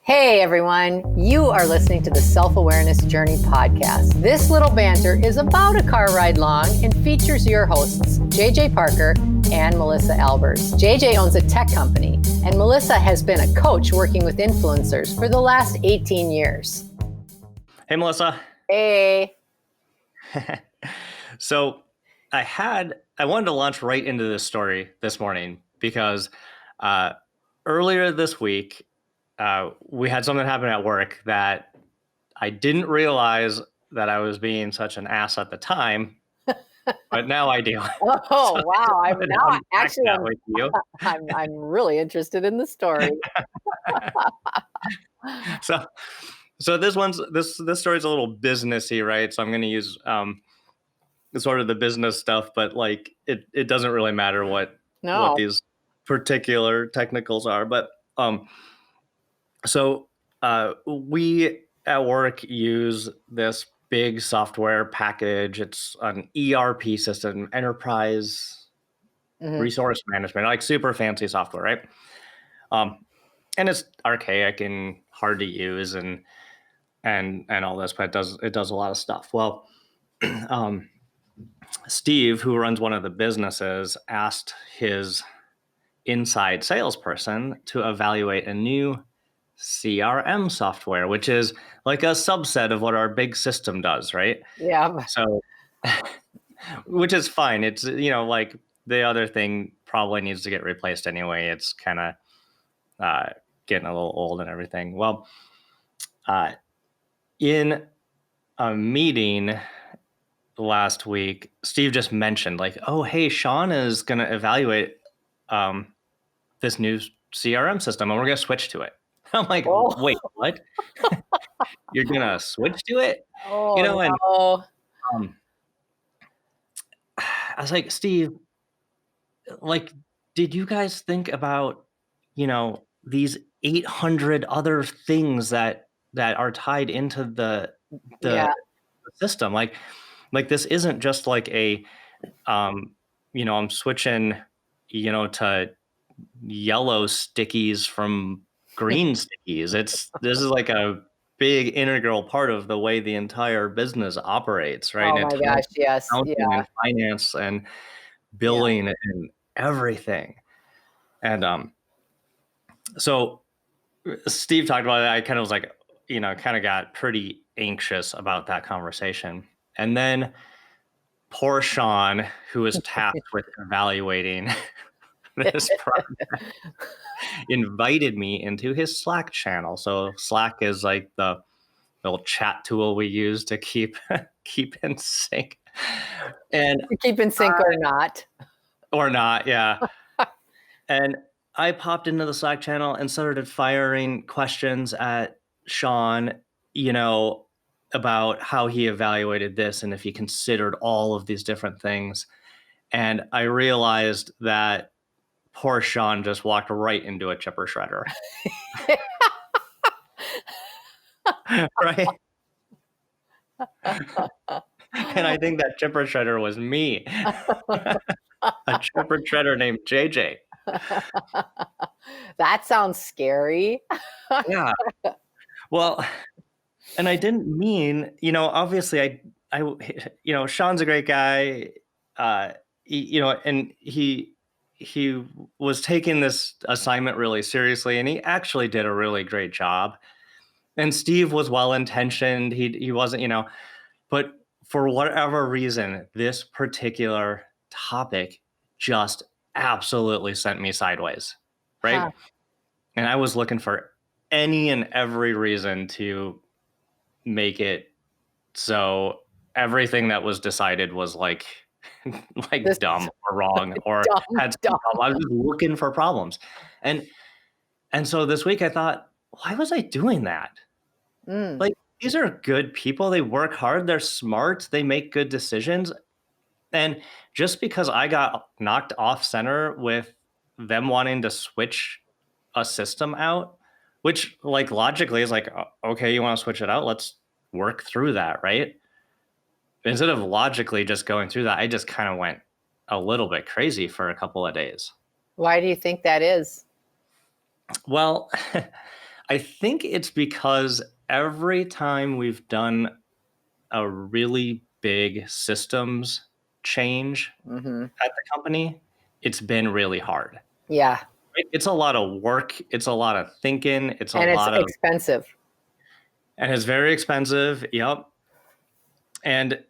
Hey everyone, you are listening to the Self-Awareness Journey podcast. This little banter is about a car ride long and features your hosts, JJ Parker and Melissa Albers. JJ owns a tech company and Melissa has been a coach working with influencers for the last 18 years. Hey, Melissa. Hey. So I wanted to launch right into this story this morning because earlier this week, we had something happen at work that I didn't realize that I was being such an ass at the time, but now I do. Oh, So wow. I'm really interested in the story. So this story is a little businessy, right? So I'm going to use sort of the business stuff, but like it doesn't really matter what these particular technicals are. But so we at work use this big software package. It's an ERP system, enterprise resource management, like super fancy software, right? And it's archaic and hard to use and all this, but it does a lot of stuff. Well, Steve, who runs one of the businesses, asked his inside salesperson to evaluate a new CRM software, which is like a subset of what our big system does, right? Yeah. So, which is fine. It's, like the other thing probably needs to get replaced anyway. It's kind of getting a little old and everything. Well, in a meeting last week, Steve just mentioned like, oh, hey, Sean is going to evaluate this new CRM system and we're going to switch to it. I'm like, wait, what? You're going to switch to it? No. I was like, Steve, like, did you guys think about, these 800 other things that are tied into the system? Like this isn't just like a, I'm switching, to yellow stickies from green stickies. This is like a big integral part of the way the entire business operates, right? Oh my gosh, yes. And finance and billing and everything. And so Steve talked about it. I kind of was like, kind of got pretty anxious about that conversation. And then poor Sean, who was tasked with evaluating this project, invited me into his Slack channel. So Slack is like the little chat tool we use to keep in sync. And keep in sync or not, yeah. And I popped into the Slack channel and started firing questions at Sean, about how he evaluated this and if he considered all of these different things. And I realized that poor Sean just walked right into a chipper shredder. Right? And I think that chipper shredder was me. A chipper shredder named JJ. That sounds scary. Yeah. Well, and I didn't mean, obviously I Sean's a great guy, and he was taking this assignment really seriously and he actually did a really great job. And Steve was well-intentioned. He wasn't, but for whatever reason, this particular topic just absolutely sent me sideways, right? Huh. And I was looking for any and every reason to make it so everything that was decided was like dumb or wrong or had some problem. I was just looking for problems. And so this week I thought, why was I doing that? Like, these are good people. They work hard. They're smart. They make good decisions. And just because I got knocked off center with them wanting to switch a system out, which like logically is like, okay, you want to switch it out? Let's work through that, right? Instead of logically just going through that, I just kind of went a little bit crazy for a couple of days. Why do you think that is? Well, I think it's because every time we've done a really big systems change Mm-hmm. at the company, it's been really hard. Yeah. It's a lot of work. It's a lot of thinking. It's a And it's lot of, expensive. and it's very expensive. Yep. And,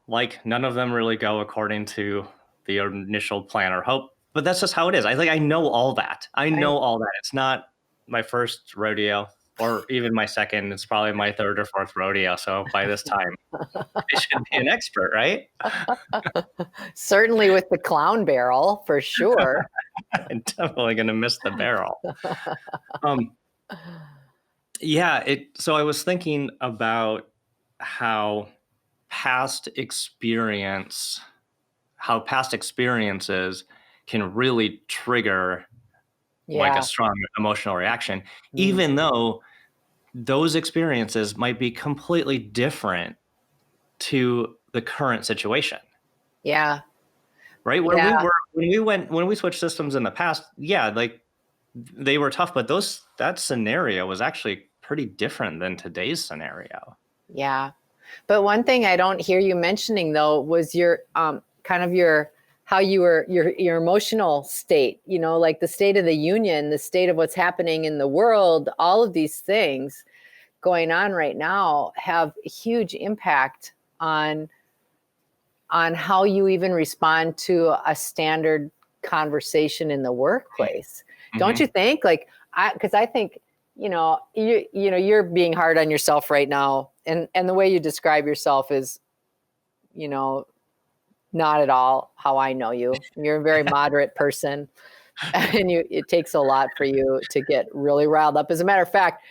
like none of them really go according to the initial plan or hope, but that's just how it is. I know all that. I know all that. It's not my first rodeo or even my second. It's probably my third or fourth rodeo. So by this time, I should be an expert, right? Certainly with the clown barrel, for sure. I'm definitely going to miss the barrel. Yeah. So I was thinking about how past experiences can really trigger like a strong emotional reaction, even though those experiences might be completely different to the current situation. Yeah. Right. When we switched systems in the past, yeah, like they were tough, but that scenario was actually pretty different than today's scenario. Yeah. But one thing I don't hear you mentioning though was your kind of your emotional state, like the state of the union, the state of what's happening in the world, all of these things going on right now have a huge impact on how you even respond to a standard conversation in the workplace. Mm-hmm. Don't you think? Like, because I think, you're being hard on yourself right now. And the way you describe yourself is, not at all how I know you. You're a very moderate person, and it takes a lot for you to get really riled up. As a matter of fact,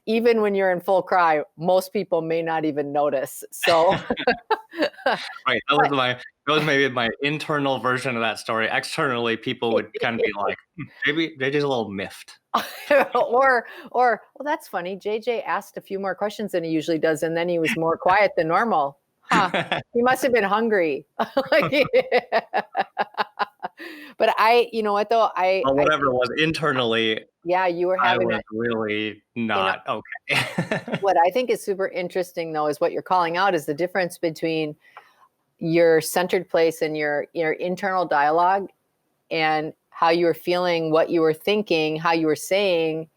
even when you're in full cry, most people may not even notice. So, right, that was maybe my internal version of that story. Externally, people would kind of be like, maybe JJ's a little miffed. or well, that's funny. JJ asked a few more questions than he usually does, and then he was more quiet than normal. Huh? He must have been hungry. But you know what though? Whatever it was internally. Yeah, you were having. I was really not okay. What I think is super interesting though is what you're calling out is the difference between your centered place and your internal dialogue, and how you were feeling, what you were thinking, how you were saying.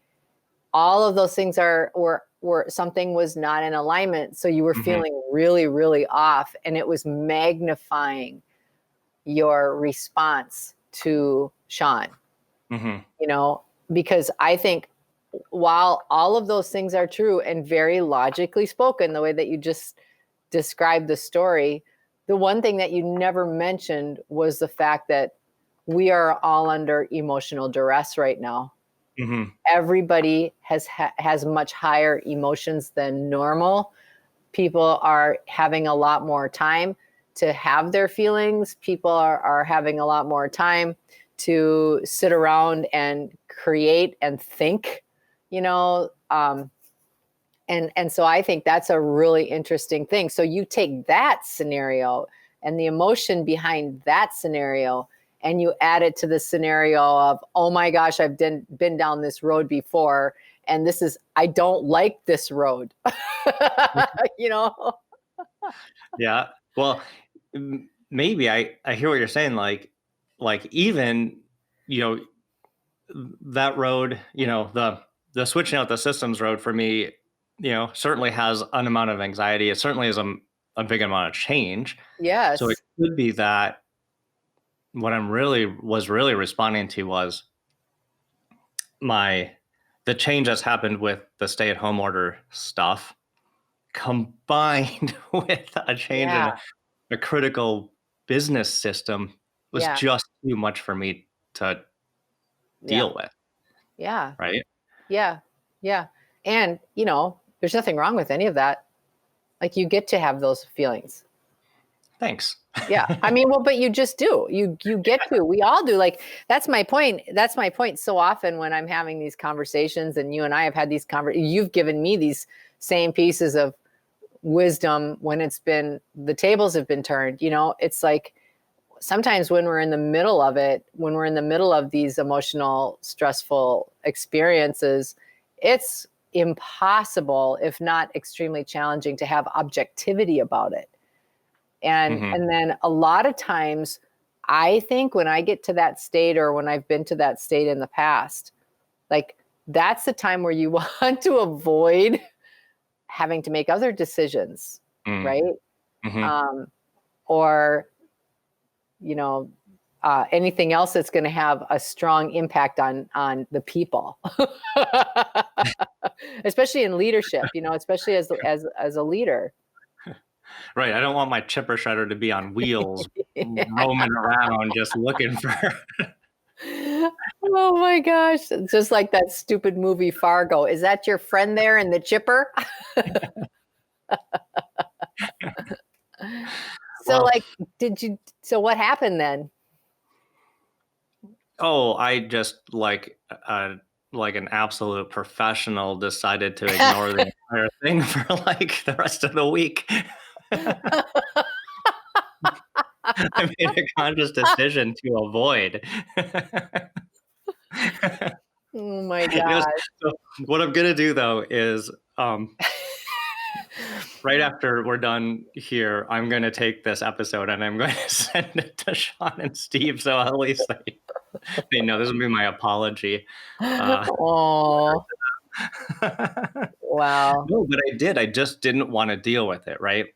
All of those things were something was not in alignment. So you were feeling really, really off, and it was magnifying your response to Sean. Because I think while all of those things are true and very logically spoken, the way that you just described the story, the one thing that you never mentioned was the fact that we are all under emotional duress right now. Mm-hmm. Everybody has much higher emotions than normal. People are having a lot more time to have their feelings. People are having a lot more time to sit around and create and think, and so I think that's a really interesting thing. So you take that scenario and the emotion behind that scenario, and you add it to the scenario of, oh my gosh, I've been down this road before, and I don't like this road. Yeah. Well, maybe I hear what you're saying. Like even, that road, the switching out the systems road for me, certainly has an amount of anxiety. It certainly is a big amount of change. Yes. So it could be that what I'm was really responding to was the change that's happened with the stay-at-home order stuff, combined with a change in a critical business system, was just too much for me to deal with. Yeah. Right. Yeah. Yeah. And, there's nothing wrong with any of that. Like, you get to have those feelings. Thanks. Yeah. I mean, well, but you just do. You get to. We all do. Like, that's my point. That's my point. So often when I'm having these conversations, and you and I have had these conversations, you've given me these same pieces of wisdom when the tables have been turned. It's like sometimes when we're in the middle of it, when we're in the middle of these emotional, stressful experiences, it's impossible, if not extremely challenging, to have objectivity about it. And then a lot of times, I think when I get to that state, or when I've been to that state in the past, like that's the time where you want to avoid having to make other decisions, right? Or, anything else that's going to have a strong impact on the people, especially in leadership, especially as a leader. Right. I don't want my chipper shredder to be on wheels, roaming around, just looking for. Oh my gosh. Just like that stupid movie Fargo. Is that your friend there in the chipper? So so what happened then? Oh, I just like an absolute professional decided to ignore the entire thing for like the rest of the week. I made a conscious decision to avoid. Oh my gosh. So what I'm gonna do though is right after we're done here, I'm gonna take this episode and I'm going to send it to Sean and Steve, so at least they know this will be my apology. Oh. Wow. No, but I just didn't want to deal with it, right?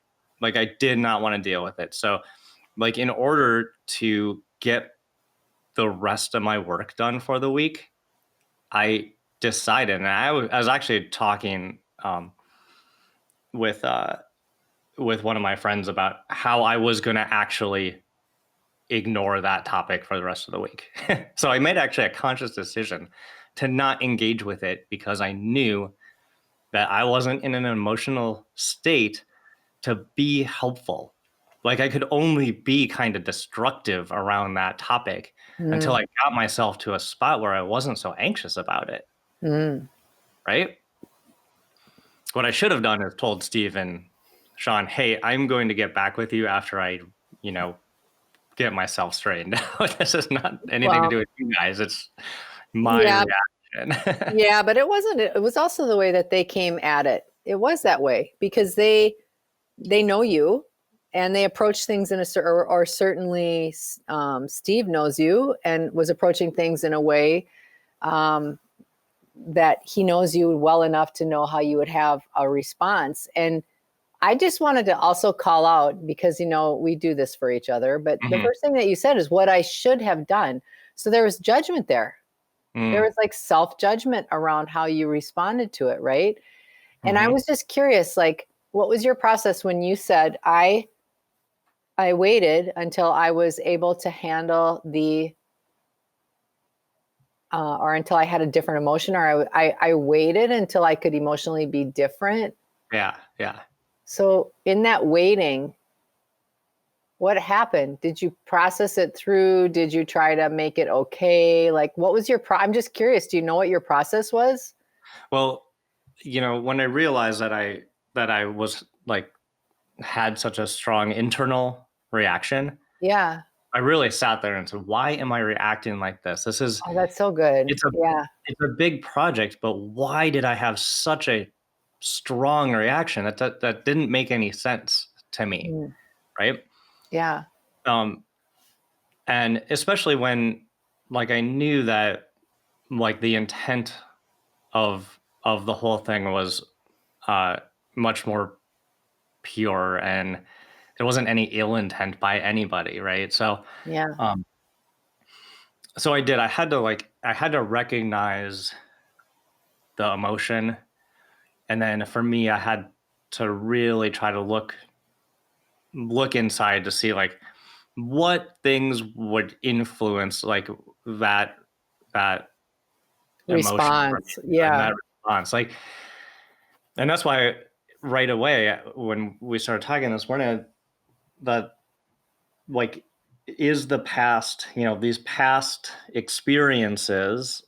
Like I did not want to deal with it. So like in order to get the rest of my work done for the week, I decided, and I was actually talking with one of my friends about how I was going to actually ignore that topic for the rest of the week. So I made actually a conscious decision to not engage with it because I knew that I wasn't in an emotional state to be helpful. Like I could only be kind of destructive around that topic until I got myself to a spot where I wasn't so anxious about it. Right? What I should have done is told Steve and Sean, hey, I'm going to get back with you after I, get myself straightened out. This is not anything to do with you guys. It's my reaction. Yeah, but it wasn't. It was also the way that they came at it. It was that way because they know you, and they approach things in a certain, or certainly Steve knows you and was approaching things in a way that he knows you well enough to know how you would have a response. And I just wanted to also call out, because, we do this for each other, but the first thing that you said is what I should have done. So there was judgment there. There was like self-judgment around how you responded to it, right? And I was just curious, like, what was your process when you said, I waited until I was able to handle or until I had a different emotion, or I waited until I could emotionally be different? Yeah. So in that waiting, what happened? Did you process it through? Did you try to make it okay? Like, what was your I'm just curious. Do you know what your process was? Well, when I realized that I was like had such a strong internal reaction. Yeah. I really sat there and said, why am I reacting like this? This is that's so good. It's a big project, but why did I have such a strong reaction? That didn't make any sense to me. Right? Yeah. And especially when like I knew that like the intent of the whole thing was much more pure, and there wasn't any ill intent by anybody, right? So so I had to recognize the emotion, and then for me I had to really try to look inside to see like what things would influence like that response. Emotion, that response. Like, and that's why right away when we started talking this morning, that like is the past, these past experiences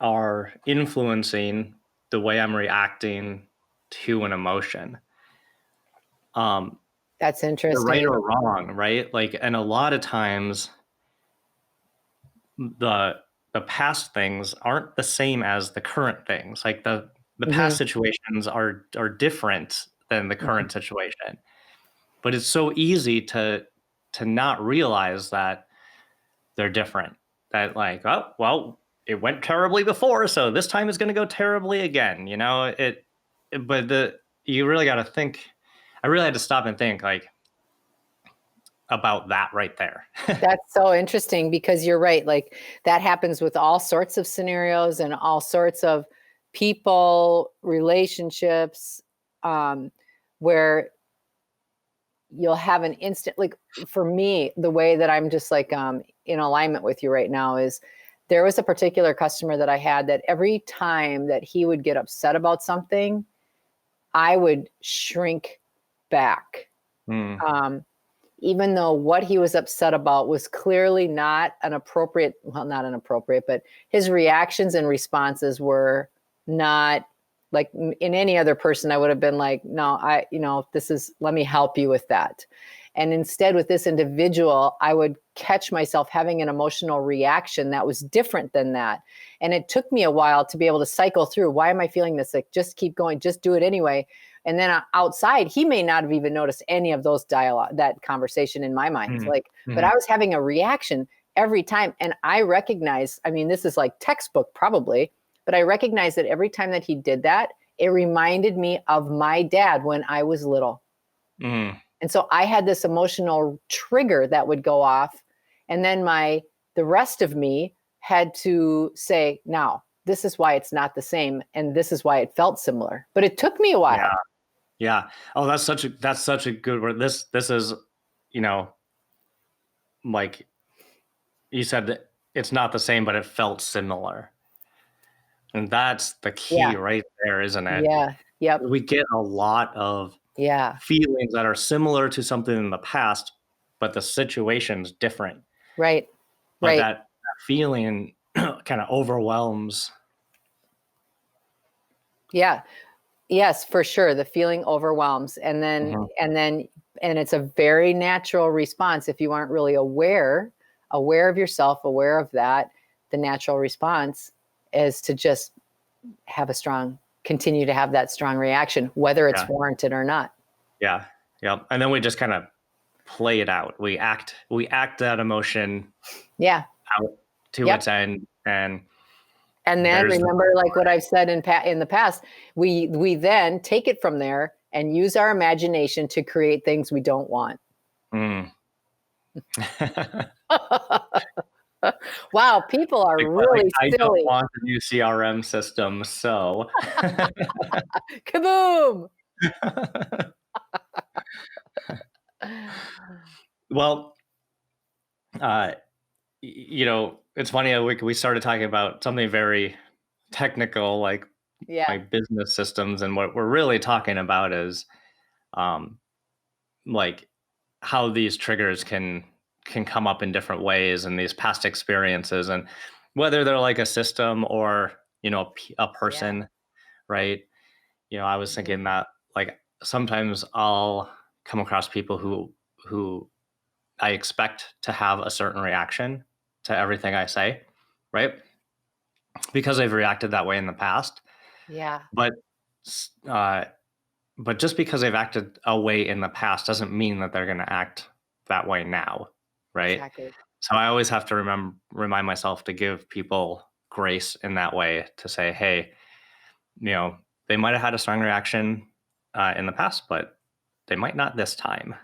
are influencing the way I'm reacting to an emotion. That's interesting. Right or wrong, right? Like, and a lot of times the the past things aren't the same as the current things. Like the past situations are different than the current situation. But it's so easy to not realize that they're different. That like, oh, well, it went terribly before, so this time it's going to go terribly again. You know, but you really got to think. I really had to stop and think like about that right there. That's so interesting because you're right. Like that happens with all sorts of scenarios and all sorts of people, relationships, where you'll have an instant, like for me, the way that I'm just like in alignment with you right now is there was a particular customer that I had that every time that he would get upset about something, I would shrink back. Even though what he was upset about was clearly not inappropriate, but his reactions and responses were not like in any other person. I would have been like, no, let me help you with that. And instead with this individual, I would catch myself having an emotional reaction that was different than that. And it took me a while to be able to cycle through. Why am I feeling this? Like, just keep going, just do it anyway. And then outside, he may not have even noticed any of those dialogue, that conversation in my mind. But I was having a reaction every time. And I recognize, I mean, this is like textbook probably, but I recognize that every time that he did that, it reminded me of my dad when I was little. And so I had this emotional trigger that would go off. And then the rest of me had to say, now, this is why it's not the same. And this is why it felt similar. But it took me a while. Yeah. Oh, that's such a good word. This is, like you said, that it's not the same, but it felt similar. And that's the key right there, isn't it? Yeah. Yep. We get a lot of feelings that are similar to something in the past, but the situation's different. Right. But that feeling kind of overwhelms. Yeah. Yes, for sure. The feeling overwhelms. And then, and it's a very natural response. If you aren't really aware of yourself, aware of that, the natural response is to just continue to have that strong reaction, whether it's warranted or not. Yeah. Yeah. And then we just kind of play it out. We act that emotion out to its end. And then remember, like what I've said in the past, we then take it from there and use our imagination to create things we don't want. Wow, people are really silly. I don't want a new CRM system, so. Kaboom! Well, it's funny. We started talking about something very technical, like business systems, and what we're really talking about is, like how these triggers can come up in different ways, and these past experiences, and whether they're like a system or a person, right? I was thinking that like sometimes I'll come across people who I expect to have a certain reaction to everything I say, right? Because they've reacted that way in the past. Yeah. But just because they've acted a way in the past doesn't mean that they're going to act that way now, right? Exactly. So I always have to remind myself to give people grace in that way, to say, hey, they might have had a strong reaction in the past, but they might not this time.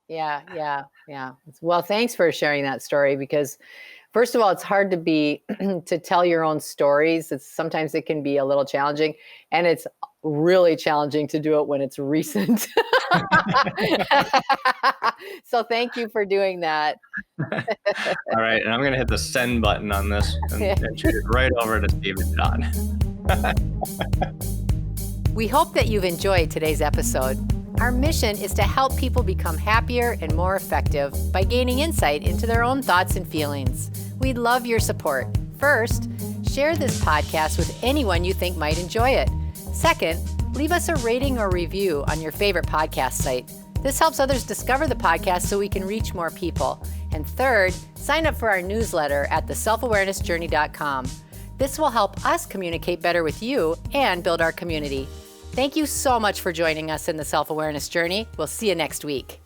Yeah. Well, thanks for sharing that story, because first of all, it's hard to tell your own stories. Sometimes it can be a little challenging, and it's really challenging to do it when it's recent. So thank you for doing that. All right. And I'm going to hit the send button on this and shoot it right over to Steve and John. We hope that you've enjoyed today's episode. Our mission is to help people become happier and more effective by gaining insight into their own thoughts and feelings. We'd love your support. First, share this podcast with anyone you think might enjoy it. Second, leave us a rating or review on your favorite podcast site. This helps others discover the podcast so we can reach more people. And third, sign up for our newsletter at theselfawarenessjourney.com. This will help us communicate better with you and build our community. Thank you so much for joining us in the Self-Awareness Journey. We'll see you next week.